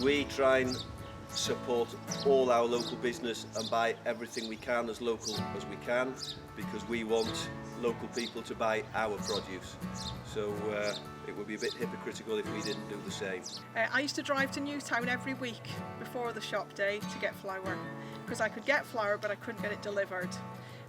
We try and support all our local business and buy everything we can as local as we can, because we want local people to buy our produce. So it would be a bit hypocritical if we didn't do the same. I used to drive to Newtown every week before the shop day to get flour, because I could get flour but I couldn't get it delivered.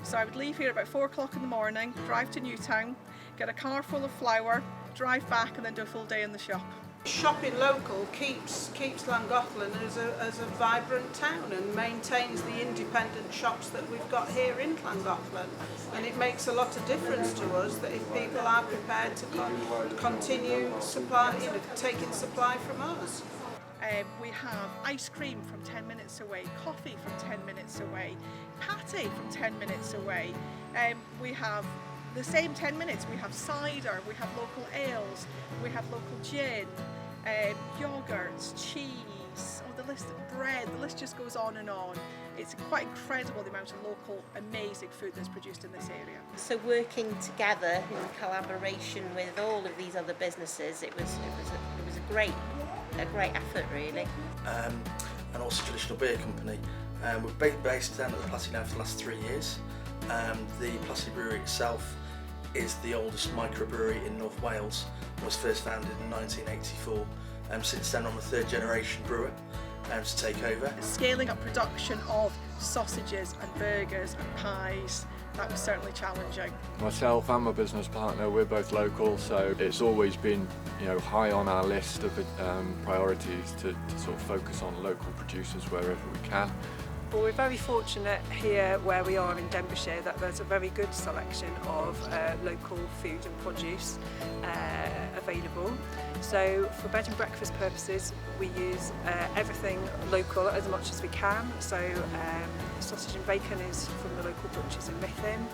So I would leave here about 4 o'clock in the morning, drive to Newtown, get a car full of flour, drive back and then do a full day in the shop. Shopping local keeps Llangollen as a vibrant town and maintains the independent shops that we've got here in Llangollen, and it makes a lot of difference to us that if people are prepared to continue supply, taking supply from us. We have ice cream from 10 minutes away, coffee from 10 minutes away, pâté from 10 minutes away. We have the same 10 minutes, we have cider, we have local ales, we have local gin, yogurts, cheese, the list of bread, the list just goes on and on. It's quite incredible the amount of local amazing food that's produced in this area. So working together in collaboration with all of these other businesses, it was a great effort really. And also traditional beer company. We've been based down at the Blasu'n now for the last 3 years. The Blasu'n brewery itself is the oldest microbrewery in North Wales. It was first founded in 1984. Since then I'm a third generation brewer to take over. Scaling up production of sausages and burgers and pies, that was certainly challenging. Myself and my business partner, we're both local, so it's always been high on our list of priorities to sort of focus on local producers wherever we can. Well, we're very fortunate here where we are in Denbighshire that there's a very good selection of local food and produce available. So for bed and breakfast purposes we use everything local as much as we can. So sausage and bacon is from the local butchers in Mythin.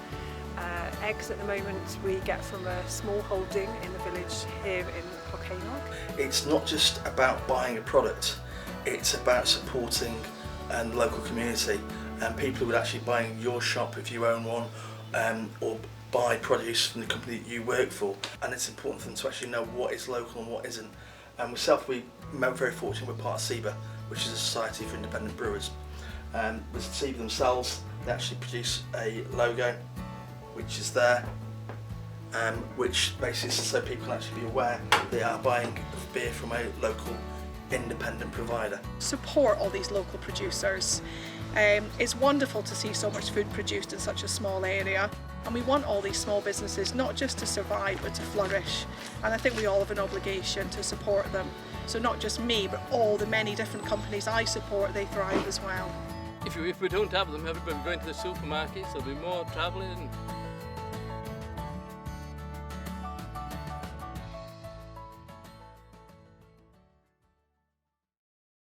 Eggs at the moment we get from a small holding in the village here in perchnogion. It's not just about buying a product, it's about supporting the local community, and people who would actually buy in your shop if you own one, or buy produce from the company that you work for. And it's important for them to actually know what is local and what isn't. And myself, we're very fortunate we're part of SEBA, which is a Society for Independent Brewers. With SEBA themselves, they actually produce a logo which is there, which basically is so people can actually be aware they are buying beer from a local independent provider. Support all these local producers. It's wonderful to see so much food produced in such a small area, and we want all these small businesses not just to survive but to flourish, and I think we all have an obligation to support them. So not just me but all the many different companies I support, they thrive as well. If we don't have them, everybody going to the supermarkets, there'll be more travelling.